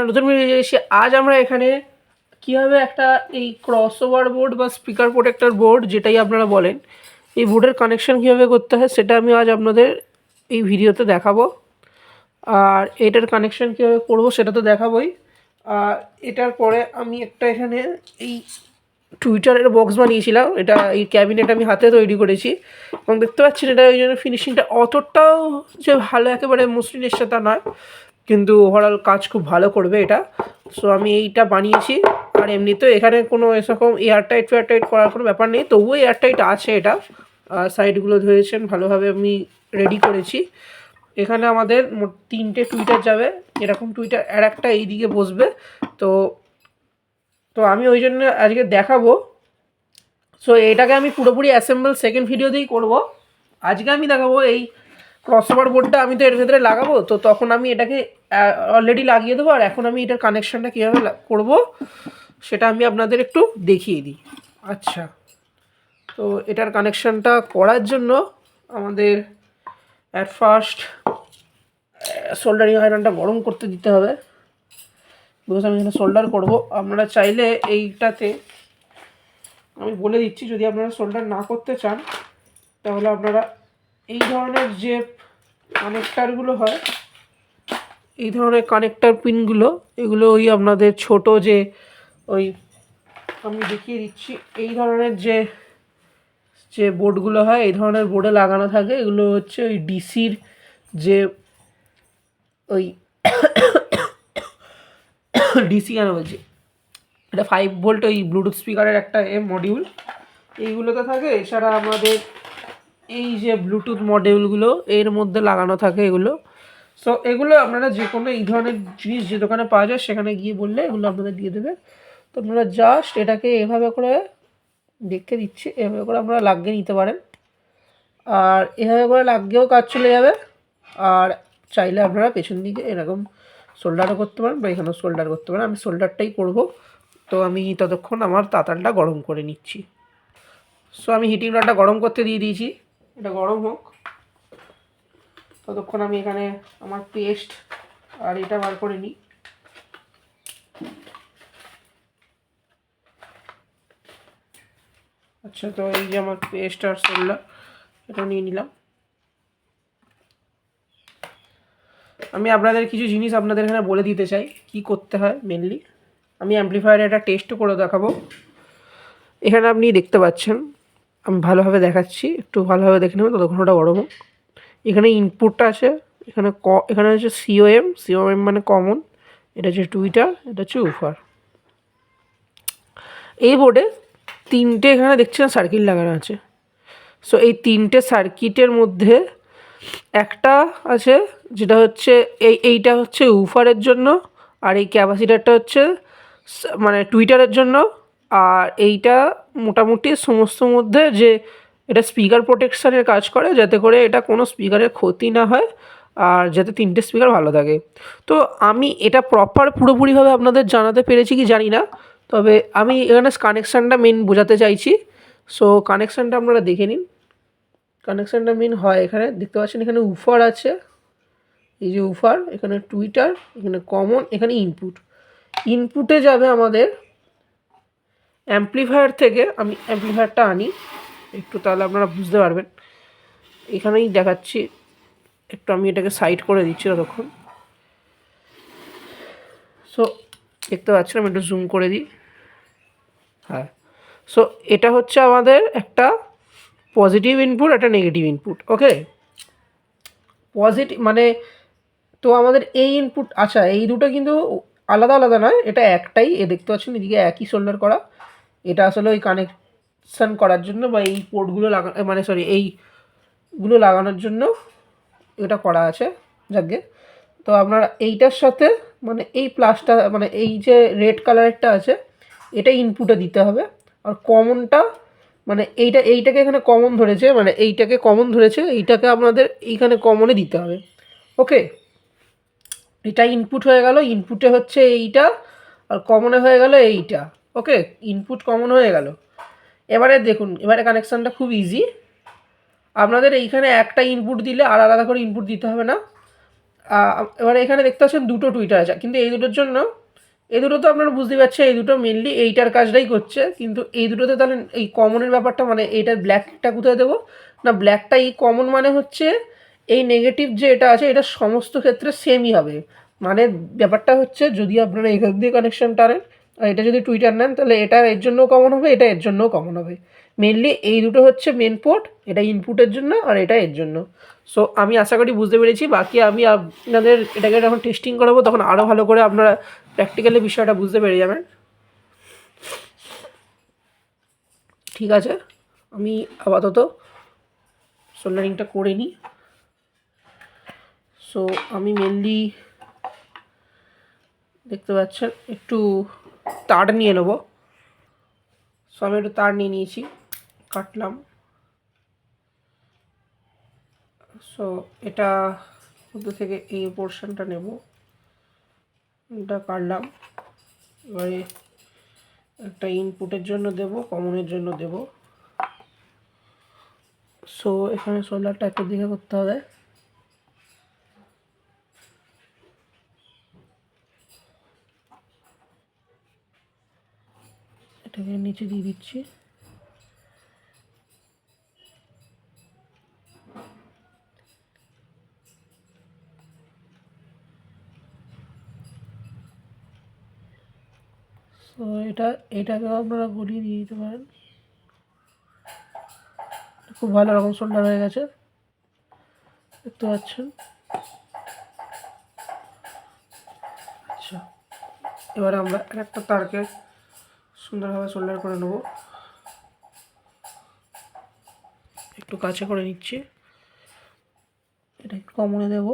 নতুন ভিডিও এসে আজ আমরা এখানে কীভাবে একটা এই ক্রসওভার বোর্ড বা স্পিকার প্রোটেক্টর বোর্ড যেটাই আপনারা বলেন, এই বোর্ডের কানেকশান কীভাবে করতে হয় সেটা আমি আজ আপনাদের এই ভিডিওতে দেখাবো। আর এটার কানেকশান কীভাবে করবো সেটা তো দেখাবোই। আর এটার পরে আমি একটা এখানে এই টুইটারের বক্স বানিয়েছিলাম, এটা এই ক্যাবিনেট আমি হাতে তৈরি করেছি এবং দেখতে পাচ্ছেন এটা ওই জন্য ফিনিশিংটা অতটাও যে ভালো একেবারে মসৃণ এসছে তা নয়, কিন্তু ওভারঅল কাজ খুব ভালো করবে এটা। সো আমি এইটা বানিয়েছি। আর এমনিতেও এখানে কোনো এরকম এয়ারটাইট ফেয়ারটাইট করার কোনো ব্যাপার নেই, তবুও এয়ারটাইট আছে এটা। সাইডগুলো ধরেছেন ভালোভাবে আমি রেডি করেছি। এখানে আমাদের মোট 3টে টুইটার যাবে, এরকম টুইটার আর একটা এইদিকে বসবে। তো তো আমি ওই জন্য আজকে দেখাবো। সো এটাকে আমি পুরোপুরি অ্যাসেম্বল সেকেন্ড ভিডিওতেই করব। আজকে আমি দেখাবো এই ক্রসওভার বোর্ডটা আমি তো এর ভেতরে লাগাবো, তো তখন আমি এটাকে অলরেডি লাগিয়ে দেবো। আর এখন আমি এটার কানেকশানটা কীভাবে করব সেটা আমি আপনাদের একটু দেখিয়ে দিই। আচ্ছা, তো এটার কানেকশানটা করার জন্য আমাদের অ্যাট ফার্স্ট সোল্ডারিং আয়রনটা গরম করতে দিতে হবে, বিকজ আমি এখানে সোল্ডার করবো। আপনারা চাইলে এইটাতে আমি বলে দিচ্ছি, যদি আপনারা সোল্ডার না করতে চান তাহলে আপনারা এই ধরনের যে কানেক্টারগুলো হয়, এই ধরনের কানেক্টার পিনগুলো, এগুলো ওই আপনাদের ছোট যে ওই আমি দেখিয়ে দিচ্ছি, এই ধরনের যে যে বোর্ডগুলো হয় এই ধরনের বোর্ডে লাগানো থাকে। এগুলো হচ্ছে ওই ডিসির যে ওই ডিসি কেন বলছি, এটা 5 ভোল্ট ওই ব্লুটুথ স্পিকারের একটা মডিউল এইগুলোতে থাকে। এছাড়া আমাদের এই যে ব্লুটুথ মডিউলগুলো এর মধ্যে লাগানো থাকে এগুলো। সো এগুলো আপনারা যে কোনো এই ধরনের জিনিস যে দোকানে পাওয়া যায় সেখানে গিয়ে বললে এগুলো আপনাদের দিয়ে দেবে। তো আপনারা জাস্ট এটাকে এভাবে করে দেখে দিচ্ছি, এভাবে করে আপনারা লাগিয়ে নিতে পারেন। আর এভাবে করে লাগিয়েও কাজ চলে যাবে। আর চাইলে আপনারা পেছন দিকে এরকম সোল্ডারও করতে পারেন বা এখানেও সোল্ডার করতে পারেন। আমি সোল্ডারটাই করব। তো আমি ততক্ষণ আমার তাতালটা গরম করে নিচ্ছি। সো আমি হিটিং রডটা গরম করতে দিয়ে দিয়েছি, এটা গরম হোক। ততক্ষণ আমি এখানে আমার পেস্ট আর এটা বার করে নিই। আচ্ছা, তো এই যে আমার পেস্ট আর সোল্ডার এটা নিয়ে নিলাম। আমি আপনাদের কিছু জিনিস আপনাদের এখানে বলে দিতে চাই কি করতে হয় মেনলি। আমি অ্যাম্প্লিফায়ারে একটা টেস্ট করে দেখাবো। এখানে আপনি দেখতে পাচ্ছেন, আমি ভালোভাবে দেখাচ্ছি, একটু ভালোভাবে দেখে নেবেন ততক্ষণ ওটা গরম হোক। এখানে ইনপুটটা আছে, এখানে হচ্ছে সিওএম মানে কমন, এটা হচ্ছে টুইটার, এটা হচ্ছে উফার। এই বোর্ডে 3টে এখানে দেখছেন সার্কিট লাগানো আছে। সো এই 3টে সার্কিটের মধ্যে একটা আছে যেটা হচ্ছে এইটা হচ্ছে উফারের জন্য, আর এই ক্যাপাসিটারটা হচ্ছে মানে টুইটারের জন্য। আর এইটা মোটামুটি সমস্ত মধ্যে যে এটা স্পিকার প্রোটেকশানের কাজ করে, যাতে করে এটা কোনো স্পিকারের ক্ষতি না হয় আর যাতে 3টে স্পিকার ভালো থাকে। তো আমি এটা পুরোপুরিভাবে আপনাদের জানাতে পেরেছি কি জানি না, তবে আমি এখানে কানেকশানটা মেন বোঝাতে চাইছি। সো কানেকশানটা আপনারা দেখে নিন। কানেকশানটা মেন হয় এখানে দেখতে পাচ্ছেন, এখানে উফার আছে, এই যে উফার, এখানে টুইটার, এখানে কমন, এখানে ইনপুটে যাবে আমাদের অ্যাম্প্লিফায়ার থেকে। আমি অ্যাম্প্লিফায়ারটা আনি একটু, তাহলে আপনারা বুঝতে পারবেন। এখানেই দেখাচ্ছি, একটু আমি এটাকে সাইড করে দিচ্ছি ততক্ষণ। সো দেখতে পাচ্ছেন, আমি একটু জুম করে দিই। হ্যাঁ, সো এটা হচ্ছে আমাদের একটা পজিটিভ ইনপুট, একটা নেগেটিভ ইনপুট। ওকে, পজিটিভ মানে তো আমাদের এই ইনপুট, আচ্ছা এই দুটো কিন্তু আলাদা আলাদা নয়, এটা একটাই। দেখতে পাচ্ছেন এদিকে একই সোল্ডার করা। এটা আসলে ওই কানেকশান করার জন্য বা এই পোর্টগুলো মানে সরি এইগুলো লাগানোর জন্য এটা করা আছে যাকে। তো আপনারা এইটার সাথে মানে এই প্লাসটা মানে এই যে রেড কালারেরটা আছে এটা ইনপুটে দিতে হবে। আর কমনটা মানে এইটাকে এখানে কমন ধরেছে, মানে এইটাকে কমন ধরেছে, এইটাকে আপনাদের এইখানে কমনে দিতে হবে। ওকে, এটা ইনপুট হয়ে গেল, ইনপুটে হচ্ছে এইটা, আর কমনে হয়ে গেল এইটা। ওকে, ইনপুট কমন হয়ে গেল। এবারে দেখুন, এবারে কানেকশানটা খুব ইজি। আপনাদের এইখানে একটা ইনপুট দিলে আর আলাদা করে ইনপুট দিতে হবে না। এবারে এখানে দেখতে পাচ্ছেন দুটো টুইটার আছে, কিন্তু এই দুটোর জন্য এই দুটো তো আপনারা বুঝতেই পারছেন এই দুটো মেনলি এইটার কাজটাই করছে, কিন্তু এই দুটোতে তাহলে এই কমনের ব্যাপারটা মানে এইটার ব্ল্যাকটা কোথায় দেবো না, ব্ল্যাকটা এই কমন মানে হচ্ছে এই নেগেটিভ যে এটা আছে এটা সমস্ত ক্ষেত্রে সেমই হবে। মানে ব্যাপারটা হচ্ছে যদি আপনারা এখান দিয়ে কানেকশন টানেন আর এটা যদি টুইটার নেন তাহলে এটা এর জন্যও কমন হবে, এটা এর জন্যও কমন হবে। মেনলি এই দুটো হচ্ছে মেন পোর্ট, এটা ইনপুটের জন্য আর এটা এর জন্য। সো আমি আশা করি বুঝতে পেরেছি, বাকি আমি আপনাদের এটাকে যখন টেস্টিং করাবো তখন আরও ভালো করে আপনারা প্র্যাকটিক্যালি বিষয়টা বুঝতে পেরে যাবেন। ঠিক আছে, আমি আপাতত সোল্ডারিংটা করে নিই। সো আমি মেনলি দেখতে পাচ্ছেন একটু তার নিয়ে নেবো। সো আমি একটু তার নিয়ে নিয়েছি, কাটলাম। সো এটা মধ্যে থেকে এই পোর্শনটা নেব, এটা কাটলাম। এবারে একটা ইনপুটের জন্য দেব, কমনের জন্য দেব। সো এখানে সোল্ডারটা একটু দিকে করতে হবে। এটাকে নিচে দিয়ে দিচ্ছি। সো এটাকেও আপনারা গলিয়ে দিয়ে দিতে পারেন। খুব ভালো রকম সোল্ডার হয়ে গেছে দেখতে পাচ্ছেন। আচ্ছা, এবারে আমরা একটা তারকে সুন্দরভাবে সোল্ডার করে নেব। একটু কাছে করে নিচ্ছি, এটা একটু কমনে দেব।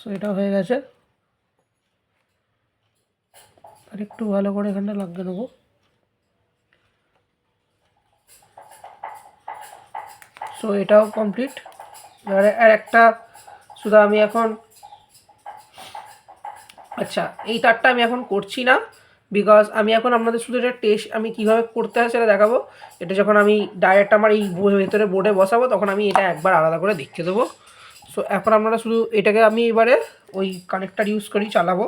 সো এটা হয়ে গেছে, আর একটু ভালো করে এখানটা লাগিয়ে দেবো। সো এটাও কমপ্লিট। এবারে আর একটা শুধু আমি এখন, আচ্ছা এই তারটা আমি এখন করছি না, বিকজ আমি এখন আপনাদের শুধু এটা টেস্ট আমি কীভাবে করতে হয় সেটা দেখাবো। এটা যখন আমি ডাইরেক্ট আমার এই ভেতরে বোর্ডে বসাবো তখন আমি এটা একবার আলাদা করে দেখিয়ে দেবো। সো এখন আপনারা শুধু এটাকে আমি এবারে ওই কানেক্টার ইউজ করেই চালাবো।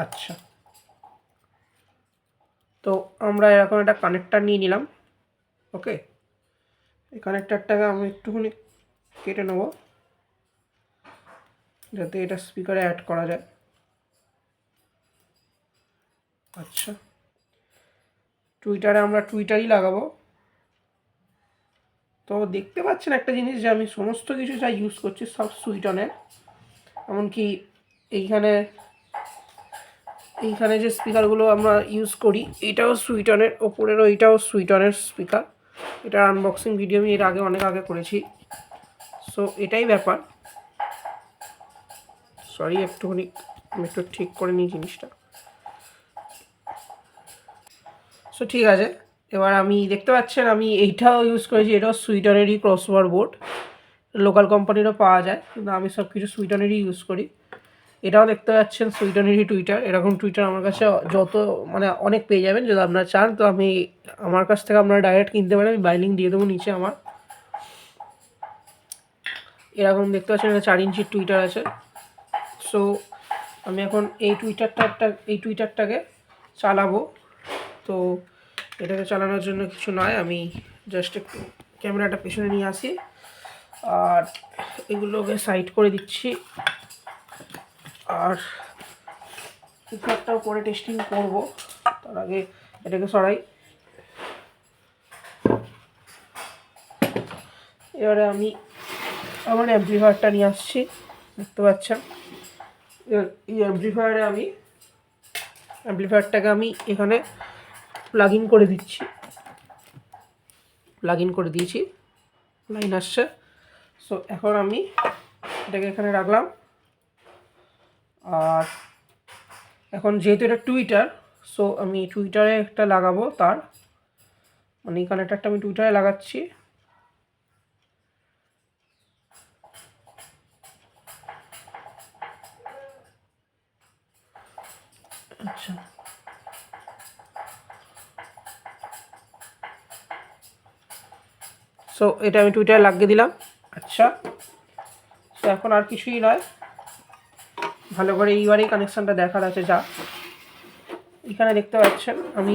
আচ্ছা, তো আমরা এখন একটা কানেক্টার নিয়ে নিলাম। ওকে, এই কানেক্টারটাকে আমি একটুখানি কেটে নেব যাতে এটা স্পিকারে অ্যাড করা যায়। আচ্ছা, টুইটারে আমরা টুইটারই লাগাবো। তো দেখতে পাচ্ছেন একটা জিনিস যে আমি সমস্ত কিছু যা ইউজ করছি সব সুইটনের, এমনকি এইখানে এইখানে যে স্পিকারগুলো আমরা ইউজ করি এটাও সুইটনের, ওপরেরও এইটাও সুইটনের স্পিকার। এটার আনবক্সিং ভিডিও আমি এর আগে অনেক আগে করেছি। সো এটাই ব্যাপার। সরি একটুখানি আমি একটু ঠিক করে নিই জিনিসটা। সো ঠিক আছে, এবার আমি দেখতে পাচ্ছেন আমি এইটাও ইউজ করেছি, এটাও সুইটনেরই ক্রসওভার বোর্ড, লোকাল কোম্পানিরও পাওয়া যায় কিন্তু আমি সব কিছু সুইটনেরই ইউজ করি। এটাও দেখতে পাচ্ছেন সুইটনেরই টুইটার। এরকম টুইটার আমার কাছে যত মানে অনেক পেয়ে যাবেন, যদি আপনারা চান তো আমি আমার কাছ থেকে আপনারা ডাইরেক্ট কিনতে পারেন, আমি বাই লিঙ্ক দিয়ে দেবো নিচে আমার। এরকম দেখতে পাচ্ছেন এটা 4 ইঞ্চির টুইটার আছে। সো আমি এখন এই টুইটারটাকে চালাবো। তো এটাকে চালানোর জন্য কিছু নয়, আমি জাস্ট একটু ক্যামেরাটা পেছনে নিয়ে আসি আর এগুলোকে সাইড করে দিচ্ছি। আর স্পিকারটাও পরে টেস্টিং করব, তার আগে এটাকে সরাই। এবারে আমি আমার অ্যাম্প্লিফায়ারটা নিয়ে আসছি, দেখতে পাচ্ছেন। এই অ্যাম্প্লিফায়ারটাকে আমি এখানে প্লাগ ইন করে দিচ্ছি, প্লাগ ইন করে দিয়েছি। লাইন আসছে। সো এখন আমি এটাকে এখানে রাখলাম। আর এখন যেহেতু এটা টুইটার, সো আমি টুইটারে একটা লাগাবো তার, মানে এই কানেক্টারটা আমি টুইটারে লাগাচ্ছি। আচ্ছা, সো এটা আমি টুইটারে লাগিয়ে দিলাম। আচ্ছা, তো এখন আর কিছুই নয়, ভালো করে এইবারেই কানেকশানটা দেখার আছে। যা এখানে দেখতে পাচ্ছেন, আমি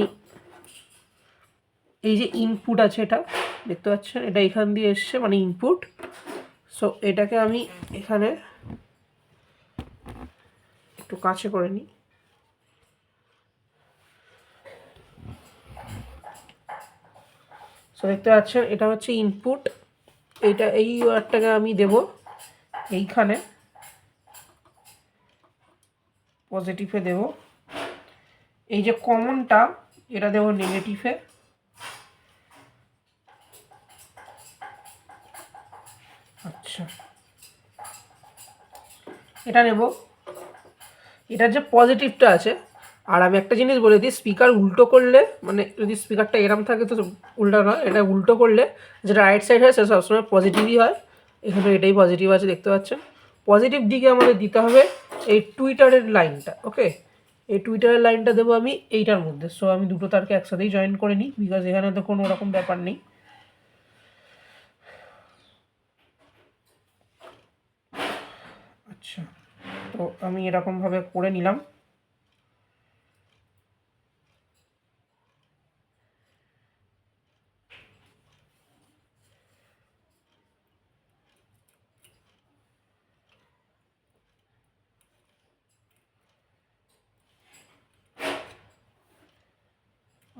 এই যে ইনপুট আছে এটা দেখতে পাচ্ছেন, এটা এখান দিয়ে এসছে, মানে ইনপুট। সো এটাকে আমি এখানে একটু কাছে করে নিই। সো দেখতে পাচ্ছেন এটা হচ্ছে ইনপুট। এইটা এই ওয়্যারটাকে আমি দেব এইখানে, পজিটিভে দেব। এই যে কমনটা এটা দেব নেগেটিভে। আচ্ছা, এটা নেব, এটার যে পজিটিভটা আছে। আর আমি একটা জিনিস বলে দিই, স্পিকার উল্টো করলে, মানে যদি স্পিকারটা এরম থাকে তো উল্টো নয়, এটা উল্টো করলে যেটা রাইট সাইড হয় সেটা সবসময় পজিটিভই হয়। এখানে এটাই পজিটিভ আছে দেখতে পাচ্ছেন। পজিটিভ দিকে আমাদের দিতে হবে এই টুইটারের লাইনটা। ওকে, এই টুইটারের লাইনটা দেবো আমি এইটার মধ্যে। সো আমি দুটো তারকে একসাথেই জয়েন করে নিই, বিকজ এখানে তো কোনো রকম ব্যাপার নেই। আচ্ছা, তো আমি এরকমভাবে করে নিলাম।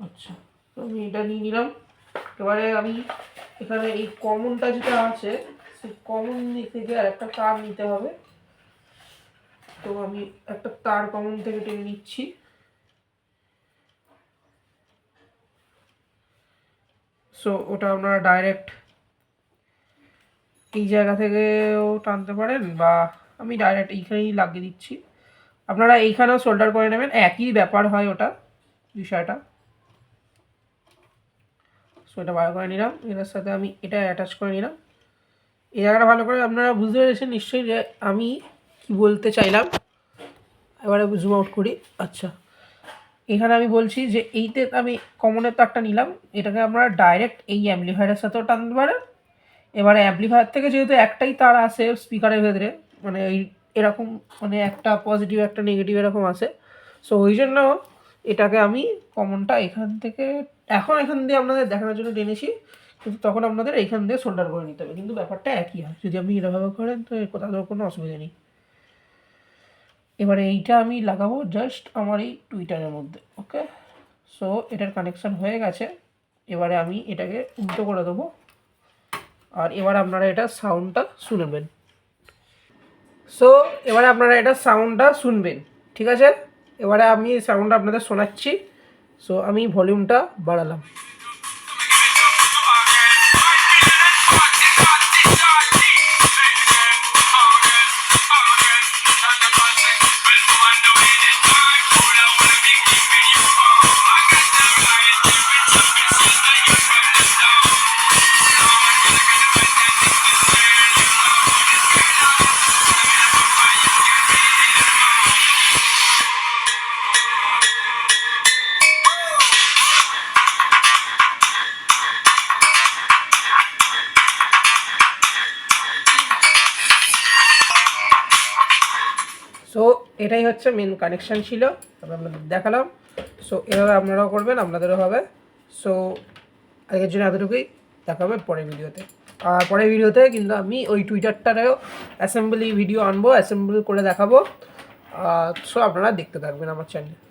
আচ্ছা, তো আমি এটা নিয়ে নিলাম। এবারে আমি এখানে এই কমনটা যেটা আছে, সেই কমন থেকে আর একটা তার নিতে হবে। তো আমি একটা তার কমন থেকে টেনে নিচ্ছি। সো ওটা আপনারা ডাইরেক্ট এই জায়গা থেকেও টানতে পারেন, বা আমি ডাইরেক্ট এইখানেই লাগিয়ে দিচ্ছি। আপনারা এইখানেও সোল্ডার করে নেবেন, একই ব্যাপার হয় ওটা, বিষয়টা। সো এটা বার করে নিলাম, এটার সাথে আমি এটা অ্যাটাচ করে নিলাম। এই জায়গাটা ভালো করে আপনারা বুঝতে পেরেছেন নিশ্চয়ই যে আমি কি বলতে চাইলাম। এবারে জুম আউট করি। আচ্ছা, এখানে আমি বলছি যে এইতে আমি কমনের তারটা নিলাম, এটাকে আপনারা ডাইরেক্ট এই অ্যাম্পলিফায়ারের সাথেও টানতে পারেন। এবারে অ্যাম্পলিফায়ার থেকে যেহেতু একটাই তার আসে স্পিকারের ভেতরে, মানে এই এরকম, মানে একটা পজিটিভ একটা নেগেটিভ এরকম আসে। সো ওই জন্য এটাকে আমি কমনটা এখান থেকে, এখন এখান দিয়ে আপনাদের দেখানোর জন্য টেনেছি, কিন্তু তখন আপনাদের এইখান দিয়ে সোল্ডার করে নিতে হবে। কিন্তু ব্যাপারটা একই হয়, যদি আপনি এরভাবে করেন তো কোথাও কোনো অসুবিধা নেই। এবারে এইটা আমি লাগাবো জাস্ট আমার এই টুইটারের মধ্যে। ওকে, সো এটার কানেকশান হয়ে গেছে। এবারে আমি এটাকে উল্টো করে দেবো, আর এবার আপনারা এটা সাউন্ডটা শুনবেন। সো এবারে আপনারা এটা সাউন্ডটা শুনবেন, ঠিক আছে? এবারে আমি সাউন্ডটা আপনাদের শোনাচ্ছি। সো আমি ভলিউমটা বাড়ালাম। সো এটাই হচ্ছে মেন কানেকশান ছিল, আমি আপনাদের দেখালাম। সো এভাবে আপনারাও করবেন, আপনাদেরও হবে। সো আজকের জন্য এতটুকুই, দেখা হবে পরের ভিডিওতে। আর পরের ভিডিওতে কিন্তু আমি ওই টুইটারটারেও অ্যাসেম্বলি ভিডিও আনবো, অ্যাসেম্বল করে দেখাবো। সো আপনারা দেখতে থাকবেন আমার চ্যানেলে।